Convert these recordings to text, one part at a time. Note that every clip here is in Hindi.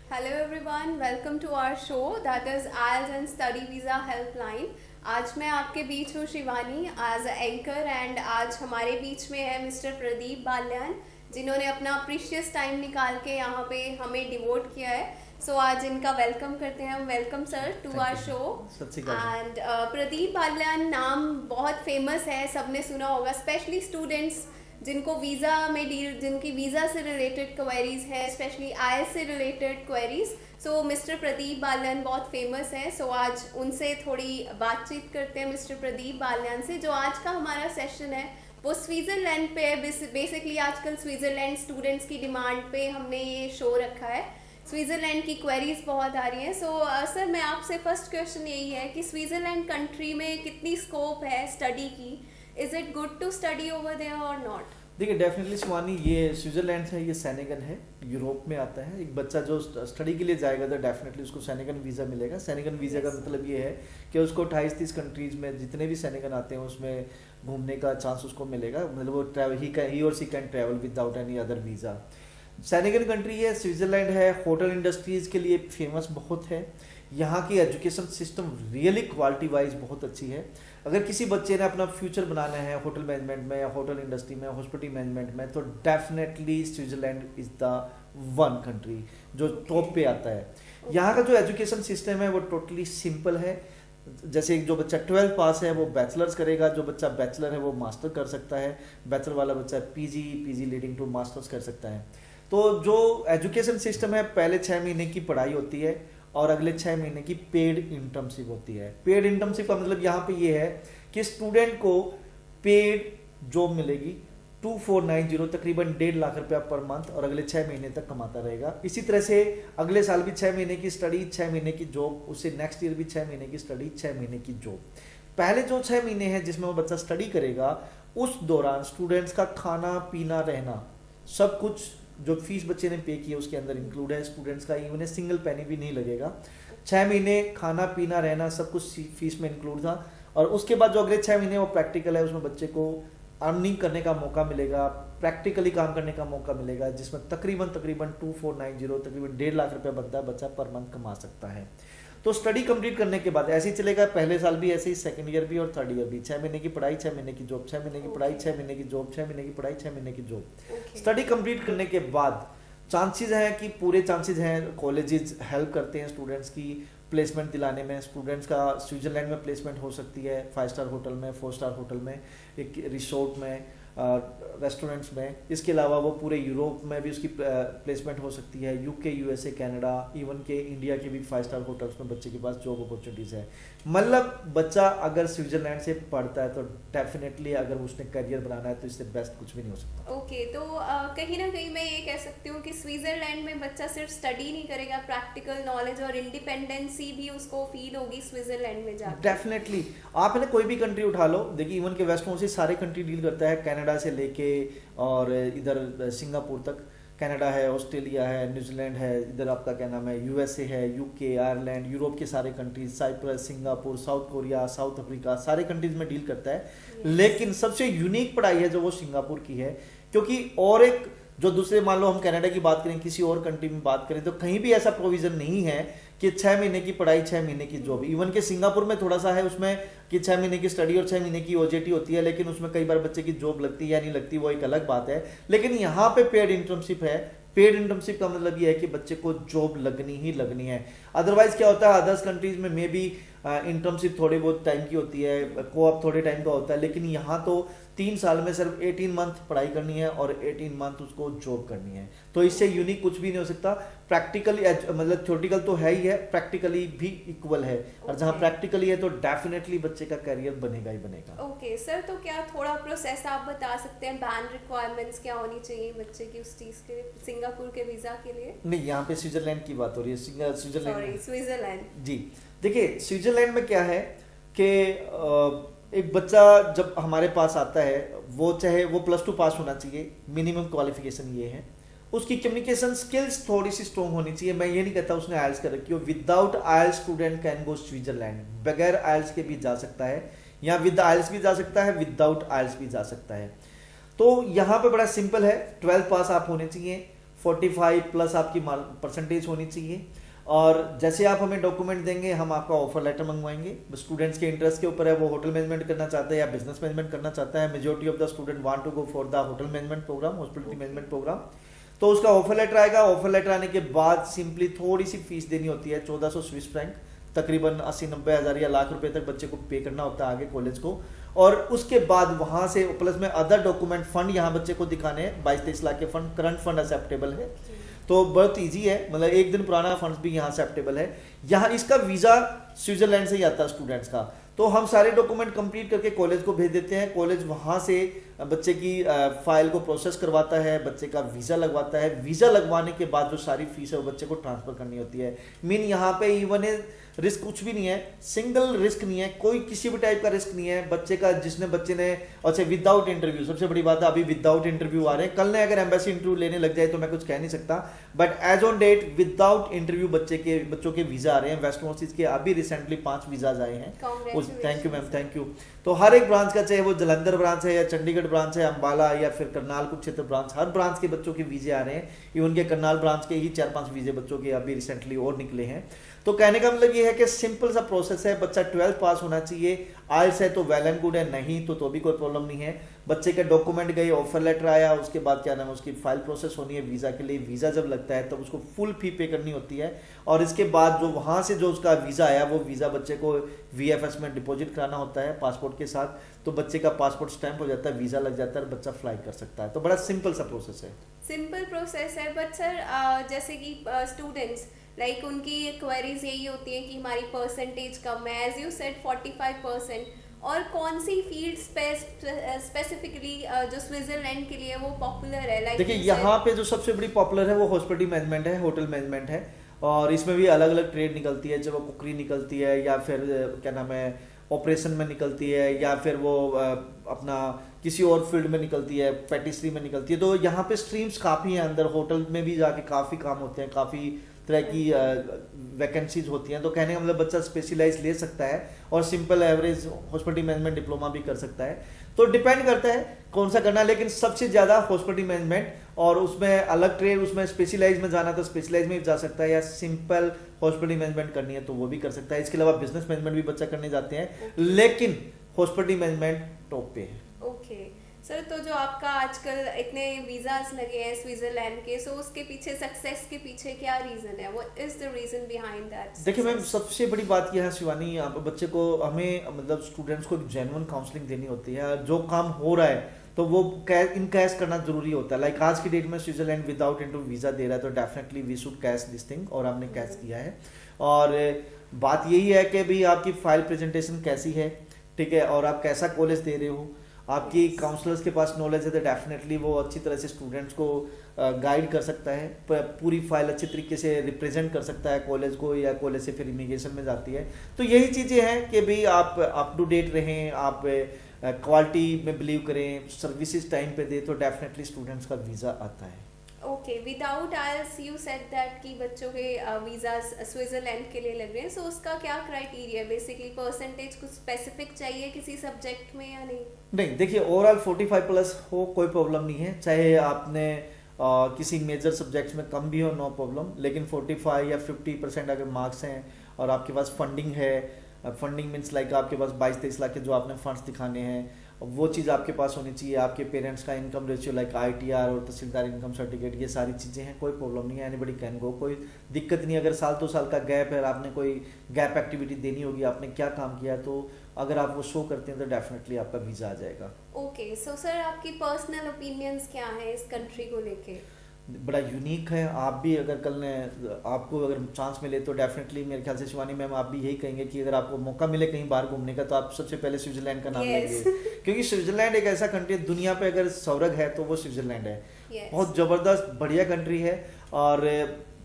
Hello everyone, welcome to our show that is IELTS and Study Visa Helpline। आज मैं आपके बीच हूँ Shivani as a anchor and आज हमारे बीच में है मिस्टर प्रदीप बाल्यान जिन्होंने अपना प्रीशियस टाइम निकाल के यहाँ पे हमें डिवोट किया है। सो आज इनका वेलकम करते हैं हम। Welcome sir to our show. सत श्री अकाल एंड प्रदीप बाल्यान नाम बहुत फेमस है, सबने सुना होगा, स्पेशली स्टूडेंट्स जिनको वीज़ा में डील, जिनकी वीज़ा से रिलेटेड क्वेरीज है, स्पेशली आईएलटीएस से रिलेटेड क्वेरीज। सो मिस्टर प्रदीप बाल्यान बहुत फेमस है। सो आज उनसे थोड़ी बातचीत करते हैं मिस्टर प्रदीप बाल्यान से। जो आज का हमारा सेशन है वो स्विट्ज़रलैंड पे है। बेसिकली आजकल स्विट्ज़रलैंड स्टूडेंट्स की डिमांड पे हमने ये शो रखा है। स्विट्ज़रलैंड की क्वेरीज बहुत आ रही हैं। सो सर मैं आपसे फर्स्ट क्वेश्चन यही है कि स्विट्ज़रलैंड कंट्री में कितनी स्कोप है स्टडी की? Is it good to study over there और नॉट? देखिए, डेफिनेटली शिवानी, ये स्विट्जरलैंड है, ये सेनेगन है, यूरोप में आता है। एक बच्चा जो स्टडी के लिए जाएगा तो डेफिनेटली उसको सेनेगन वीज़ा मिलेगा। सेनेगन वीज़ा का मतलब ये है कि उसको 28-30 कंट्रीज़ में जितने भी सेनेगन आते हैं उसमें घूमने का चांस उसको मिलेगा। मतलब वो ट्रैवल ही और she can travel without any other visa. Schengen country है, स्विट्जरलैंड है, होटल इंडस्ट्रीज़ के लिए फेमस बहुत है। यहाँ की education system really quality wise बहुत अच्छी है। अगर किसी बच्चे ने अपना फ्यूचर बनाना है होटल मैनेजमेंट में या होटल इंडस्ट्री में, हॉस्पिटल मैनेजमेंट में, तो definitely Switzerland is the one country जो टॉप पे आता है। यहाँ का जो एजुकेशन सिस्टम है वो टोटली सिंपल है। जैसे जो बच्चा 12 पास है वो बैचलर्स करेगा, जो बच्चा बैचलर है वो मास्टर कर सकता है, बैचलर वाला बच्चा पीजी लीडिंग टू मास्टर्स कर सकता है। तो जो एजुकेशन सिस्टम है, पहले 6 महीने की पढ़ाई होती है और अगले 6 महीने की पेड इंटर्नशिप होती है। पेड इंटर्नशिप का मतलब यहाँ पे ये है कि स्टूडेंट को पेड जॉब मिलेगी 2490, तकरीबन 1.5 लाख रुपया पर मंथ, और अगले 6 महीने तक कमाता रहेगा। इसी तरह से अगले साल भी 6 महीने की स्टडी, 6 महीने की जॉब, उससे नेक्स्ट ईयर भी 6 महीने की स्टडी, 6 महीने की जॉब। पहले जो 6 महीने हैं जिसमें वो बच्चा स्टडी करेगा, उस दौरान स्टूडेंट्स का खाना पीना रहना सब कुछ जो फीस बच्चे ने पे की है उसके अंदर इंक्लूड है। स्टूडेंट्स का इवन सिंगल पैनी भी नहीं लगेगा। 6 महीने खाना पीना रहना सब कुछ फीस में इंक्लूड था। और उसके बाद जो अगले 6 महीने वो प्रैक्टिकल है, उसमें बच्चे को अर्निंग करने का मौका मिलेगा, प्रैक्टिकली काम करने का मौका मिलेगा, जिसमें तकरीबन 2490, तकरीबन 1.5 लाख रुपया बनता है, बच्चा पर मंथ कमा सकता है। तो स्टडी कंप्लीट करने के बाद ऐसे ही चलेगा, पहले साल भी ऐसे ही, सेकंड ईयर भी और थर्ड ईयर भी। 6 महीने की पढ़ाई, 6 महीने की जॉब, 6 महीने की पढ़ाई, 6 महीने की जॉब, 6 महीने की पढ़ाई, 6 महीने की जॉब। स्टडी कंप्लीट करने के बाद चांसेस हैं कि पूरे चांसेस हैं, कॉलेजेस हेल्प करते हैं स्टूडेंट्स की प्लेसमेंट दिलाने में। स्टूडेंट्स का स्विट्जरलैंड में प्लेसमेंट हो सकती है, 5 स्टार होटल में, 4 स्टार होटल में, एक रिसोर्ट में, रेस्टोरेंट्स में। इसके अलावा वो पूरे यूरोप में भी उसकी प्लेसमेंट हो सकती है, यूके, यूएसए, कनाडा, इवन के इंडिया के भी 5 स्टार होटल्स में बच्चे के पास जॉब अपॉर्चुनिटीज़ है। मतलब बच्चा अगर स्विट्जरलैंड से पढ़ता है तो डेफिनेटली अगर उसने करियर बनाना है तो इससे बेस्ट कुछ भी नहीं हो सकता। ओके, तो कहीं ना कहीं मैं ये कह सकती हूँ कि स्विट्जरलैंड में बच्चा सिर्फ स्टडी नहीं करेगा, प्रैक्टिकल नॉलेज और इंडिपेंडेंसी भी उसको फील होगी स्विट्जरलैंड में जाकर। डेफिनेटली। आप है ना कोई भी कंट्री उठा लो, देखिए इवन के वेस्टर्न से सारे कंट्री डील करता है, कनाडा से लेके और इधर सिंगापुर तक। कनाडा है, ऑस्ट्रेलिया है, न्यूजीलैंड है, इधर आपका क्या नाम है, यूएसए है, यूके, आयरलैंड, यूरोप के सारे countries, Cyprus, Singapore, South Korea, South Africa, सारे कंट्रीज में डील करता है। लेकिन सबसे यूनिक पढ़ाई है जो वो सिंगापुर की है, क्योंकि और एक जो दूसरे, मान लो हम कनाडा की बात करें, किसी और कंट्री में बात करें, तो कहीं भी ऐसा प्रोविजन नहीं है कि 6 महीने की पढ़ाई, 6 महीने की जॉब। इवन के सिंगापुर में थोड़ा सा है उसमें कि 6 महीने की स्टडी और 6 महीने की ओजेटी होती है, लेकिन उसमें कई बार बच्चे की जॉब लगती है या नहीं लगती, वो एक अलग बात है। लेकिन यहाँ पे पेड इंटर्नशिप है। पेड इंटर्नशिप का मतलब ये है कि बच्चे को जॉब लगनी ही लगनी है। अदरवाइज क्या होता है, अदर्स कंट्रीज में मे बी इंटर्नशिप थोड़ी बहुत टाइम की होती है, कोऑप थोड़े टाइम का होता है, लेकिन यहाँ तो 3 साल में सिर्फ 18 मंथ पढ़ाई करनी है और 18 मंथ उसको जॉब करनी है। तो इससे यूनिक कुछ भी नहीं हो सकता। प्रैक्टिकली मतलब थ्योरेटिकल तो है ही है, प्रैक्टिकली भी इक्वल है। और जहाँ प्रैक्टिकली है तो डेफिनेटली बच्चे का करियर बनेगा ही बनेगा। ओके सर, तो क्या थोड़ा प्रोसेस आप बता सकते हैं, बैन रिक्वायरमेंट्स क्या होनी चाहिए बच्चे की उस चीज़ के, सिंगापुर के वीज़ा के लिए? नहीं, यहाँ पे स्विट्जरलैंड की बात हो रही है। Sorry, Switzerland. जी, देखिए स्विट्जरलैंड में क्या है कि एक बच्चा जब हमारे पास आता है, वो चाहे वो +2 पास होना चाहिए, मिनिमम क्वालिफिकेशन ये है। उसकी कम्युनिकेशन स्किल्स थोड़ी सी स्ट्रॉन्ग होनी चाहिए। मैं ये नहीं कहता उसने आयल्स कर रखी हो। Without IELTS student can go Switzerland, बगैर आयल्स के भी जा सकता है, या विद आयल्स भी जा सकता है, विदाउट आयल्स भी जा सकता है। तो यहाँ पे बड़ा सिंपल है, 12 पास आप होने चाहिए, 45 प्लस आपकी परसेंटेज होनी चाहिए। और जैसे आप हमें डॉक्यूमेंट देंगे हम आपका ऑफर लेटर मंगवाएंगे। स्टूडेंट्स के इंटरेस्ट के ऊपर है, वो होटल मैनेजमेंट करना चाहता है या बिजनेस मैनेजमेंट करना चाहता है। Majority of the student want to go for the hotel management program, hospitality management program. तो उसका ऑफर लेटर आएगा। ऑफर लेटर आने के बाद सिंपली थोड़ी सी फीस देनी होती है, 1400 स्विस फ्रैंक, तकरीबन 80-90 हज़ार या लाख रुपए तक बच्चे को पे करना होता है आगे कॉलेज को। और उसके बाद वहां से प्लस में अदर डॉक्यूमेंट फंड यहाँ बच्चे को दिखाने हैं, 22-23 लाख के फंड, करंट फंड एक्सेप्टेबल है, तो बहुत इजी है, मतलब एक दिन पुराना फंड्स भी यहाँ एक्सेप्टेबल है। यहाँ इसका वीज़ा स्विट्जरलैंड से ही आता है स्टूडेंट्स का। तो हम सारे डॉक्यूमेंट कंप्लीट करके कॉलेज को भेज देते हैं। कॉलेज वहाँ से बच्चे की फाइल को प्रोसेस करवाता है, बच्चे का वीज़ा लगवाता है। वीज़ा लगवाने के बाद जो सारी फीस है वो बच्चे को ट्रांसफ़र करनी होती है। मीन यहाँ पे इवन रिस्क कुछ भी नहीं है, सिंगल रिस्क नहीं है, कोई किसी भी टाइप का रिस्क नहीं है बच्चे का। बच्चे ने अच्छा विदाउट इंटरव्यू, सबसे बड़ी बात है अभी विदाउट इंटरव्यू आ रहे हैं। कल ने अगर एम्बेसी इंटरव्यू लेने लग जाए तो मैं कुछ कह नहीं सकता, but as on date without interview बच्चों के वीज़ा आ रहे हैं। वेस्ट नॉर्थ ईस्ट के अभी रिसेंटली 5 वीज़ाज आए हैं। Thank you ma'am, thank you. तो हर एक ब्रांच का, चाहे वो जलंधर ब्रांच है या चंडीगढ़ ब्रांच है, अंबाला या फिर करनाल कुरुक्षेत्र ब्रांच, हर ब्रांच के बच्चों के वीज़े आ रहे हैं। इवन के करनाल ब्रांच के ही 4-5 वीज़े बच्चों के अभी रिसेंटली और निकले हैं। तो कहने का मतलब ये है कि सिंपल सा प्रोसेस है, बच्चा 12th पास होना चाहिए। आइल्स है तो वेल एंड गुड है, नहीं तो भी कोई प्रॉब्लम नहीं है। बच्चे के डॉक्यूमेंट गए, ऑफर लेटर आया, उसके बाद क्या नाम है उसकी फाइल प्रोसेस होनी है वीज़ा के लिए। वीज़ा जब लगता है तब उसको फुल फी पे करनी होती है। और इसके बाद जो वहाँ से जो उसका वीज़ा आया वो वीज़ा बच्चे को VFS में डिपॉजिट कराना होता है पासपोर्ट के साथ। तो बच्चे का पासपोर्ट स्टैंप हो जाता है, वीज़ा लग जाता है और बच्चा फ्लाई कर सकता है। तो बड़ा सिंपल सा प्रोसेस है। सिंपल प्रोसेस है, बट सर जैसे कि स्टूडेंट्स लाइक उनकी क्वेरीज यही होती है कि हमारी परसेंटेज कम है, एज यू सेड 45%, और कौन सी फील्ड स्पेसिफिकली जो स्विट्जरलैंड के लिए वो पॉपुलर है? लाइक देखिए यहाँ पे जो सबसे बड़ी पॉपुलर है वो हॉस्पिटलिटी मैनेजमेंट है, होटल मैनेजमेंट है। और इसमें भी अलग अलग ट्रेड निकलती है, जब वो कुकरी निकलती है या फिर क्या नाम है ऑपरेशन में निकलती है, या फिर वो अपना किसी और फील्ड में निकलती है, पैटिस्ट्री में निकलती है। तो यहाँ पे स्ट्रीम्स काफ़ी हैं अंदर। होटल में भी जाके काफ़ी काम होते हैं, काफ़ी तरह की वैकेंसीज होती हैं। तो कहने का मतलब बच्चा स्पेशलाइज ले सकता है और simple average hospitality management diploma भी कर सकता है। तो डिपेंड करता है कौन सा करना है, लेकिन सबसे ज़्यादा हॉस्पिटलिटी मैनेजमेंट। और उसमें अलग ट्रेड, उसमें स्पेशलाइज में जाना तो स्पेशलाइज में भी जा सकता है, या सिंपल हॉस्पिटलिटी मैनेजमेंट करनी है तो वो भी कर सकता है। इसके अलावा बिजनेस मैनेजमेंट भी बच्चा करने जाते हैं, लेकिन हॉस्पिटलिटी मैनेजमेंट टॉप पे है। ओके सर, तो जो आपका आजकल इतने वीज़ाज लगे हैं स्विट्जरलैंड के, सो उसके पीछे, सक्सेस के पीछे क्या रीज़न है? What is the reason behind that? देखिए मैम, सबसे बड़ी बात यह है शिवानी, यहाँ पर बच्चे को हमें मतलब स्टूडेंट्स को एक जेन्युइन काउंसलिंग देनी होती है। जो काम हो रहा है तो वो इन कैश करना जरूरी होता है। लाइक आज की डेट में स्विट्जरलैंड विदाउट इंटरव्यू वीज़ा दे रहा है, तो definitely we should cash this thing, और हमने कैश किया है। और बात यही है कि भाई आपकी फाइल प्रेजेंटेशन कैसी है, ठीक है, और आप कैसा कॉलेज दे रहे हो, आपकी काउंसलर्स के पास नॉलेज है तो डेफिनेटली वो अच्छी तरह से स्टूडेंट्स को गाइड कर सकता है, पूरी फाइल अच्छी तरीके से रिप्रेजेंट कर सकता है कॉलेज को, या कॉलेज से फिर इमिग्रेशन में जाती है। तो यही चीज़ें हैं कि भाई आप अप टू डेट रहें, आप क्वालिटी में बिलीव करें, सर्विसेज टाइम पे दे, तो डेफिनेटली स्टूडेंट्स का वीज़ा आता है। Okay, without IELTS you said that कि बच्चों के वीज़ा स्विट्जरलैंड के लिए लग रहे हैं, सो उसका क्या क्राइटेरिया है? बेसिकली परसेंटेज कुछ स्पेसिफिक चाहिए किसी सब्जेक्ट में या नहीं? नहीं, देखिए ओवरऑल 45 प्लस हो कोई प्रॉब्लम नहीं है, चाहे आपने किसी मेजर सब्जेक्ट्स में कम भी हो, नो प्रॉब्लम। लेकिन 45 या 50% अगर मार्क्स हैं और आपके पास फंडिंग है, फंडिंग मीन्स लाइक आपके पास 22-23 लाख के जो आपने फंड्स दिखाने हैं, वो चीज़ आपके पास होनी चाहिए। आपके पेरेंट्स का इनकम रेशियो लाइक ITR और तहसीलदार इनकम सर्टिफिकेट, ये सारी चीज़ें हैं, कोई प्रॉब्लम नहीं है, एनीबडी कैन गो, कोई दिक्कत नहीं। अगर 2 साल का गैप है, आपने कोई गैप एक्टिविटी देनी होगी, आपने क्या काम किया, तो अगर आप वो शो करते हैं तो डेफिनेटली आपका वीज़ा आ जाएगा। ओके, सो सर आपकी पर्सनल ओपिनियंस क्या है इस कंट्री को लेके? बड़ा यूनिक है। आप भी अगर कल ने आपको अगर चांस मिले तो डेफिनेटली मेरे ख्याल से शिवानी मैम आप भी यही कहेंगे कि अगर आपको मौका मिले कहीं बाहर घूमने का तो आप सबसे पहले स्विट्जरलैंड का नाम लेंगे, क्योंकि स्विट्जरलैंड एक ऐसा कंट्री है दुनिया पे अगर स्वर्ग है तो वो स्विट्जरलैंड है। बहुत ज़बरदस्त बढ़िया कंट्री है। और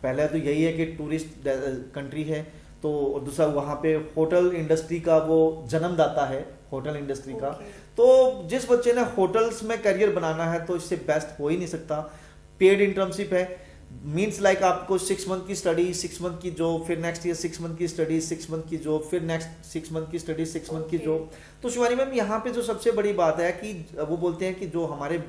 पहला तो यही है कि टूरिस्ट कंट्री है, तो दूसरा वहाँ पे होटल इंडस्ट्री का वो जन्मदाता है, होटल इंडस्ट्री का। तो जिस बच्चे ने होटल्स में करियर बनाना है तो इससे बेस्ट हो ही नहीं सकता। पेड इंटर्नशिप है, मीन्स लाइक आपको 6 मंथ की स्टडी, 6 मंथ की जॉब, फिर नेक्स्ट ईयर 6 मंथ की स्टडी, 6 मंथ की जॉब, फिर नेक्स्ट 6 मंथ की स्टडी, 6 मंथ की जॉब। तो शिवानी मैम यहाँ पे जो सबसे बड़ी बात है कि वो बोलते हैं कि जो हमारे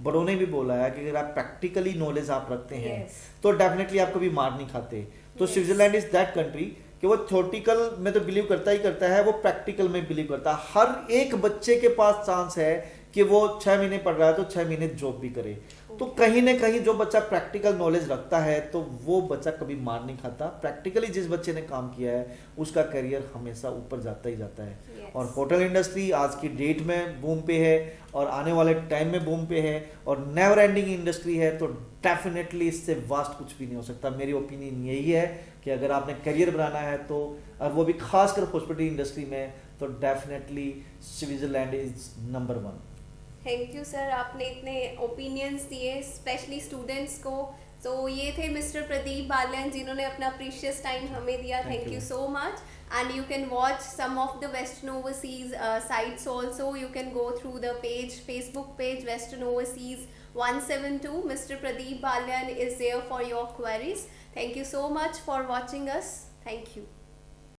बड़ों ने भी बोला है कि अगर आप प्रैक्टिकली नॉलेज आप रखते हैं Yes. तो डेफिनेटली आप कभी मार नहीं खाते। तो Yes. Switzerland is that country कि वो थ्योरेटिकल में तो बिलीव करता ही करता है, वो प्रैक्टिकल में बिलीव करता है। हर एक बच्चे के पास चांस है कि वो 6 महीने पढ़ रहा है तो 6 महीने जॉब भी करे। तो कहीं ना कहीं जो बच्चा प्रैक्टिकल नॉलेज रखता है तो वो बच्चा कभी मार नहीं खाता। प्रैक्टिकली जिस बच्चे ने काम किया है उसका करियर हमेशा ऊपर जाता ही जाता है। Yes. और होटल इंडस्ट्री आज की डेट में बूम पे है और आने वाले टाइम में बूम पे है और नेवर एंडिंग इंडस्ट्री है। तो डेफिनेटली इससे वास्ट कुछ भी नहीं हो सकता। मेरी ओपिनियन यही है कि अगर आपने करियर बनाना है तो, और वो भी खासकर हॉस्पिटल इंडस्ट्री में, तो definitely Switzerland is number 1। Thank you sir, आपने इतने ओपिनियंस दिए स्पेशली स्टूडेंट्स को। तो ये थे मिस्टर प्रदीप बालियान जिन्होंने अपना प्रीशियस टाइम हमें दिया। Thank you so much. And you can watch some of the Western Overseas sites also. You can go through the page, Facebook page Western Overseas 172. Mr. Pradeep Balyan is there for your queries. Thank you so much for watching us. Thank you.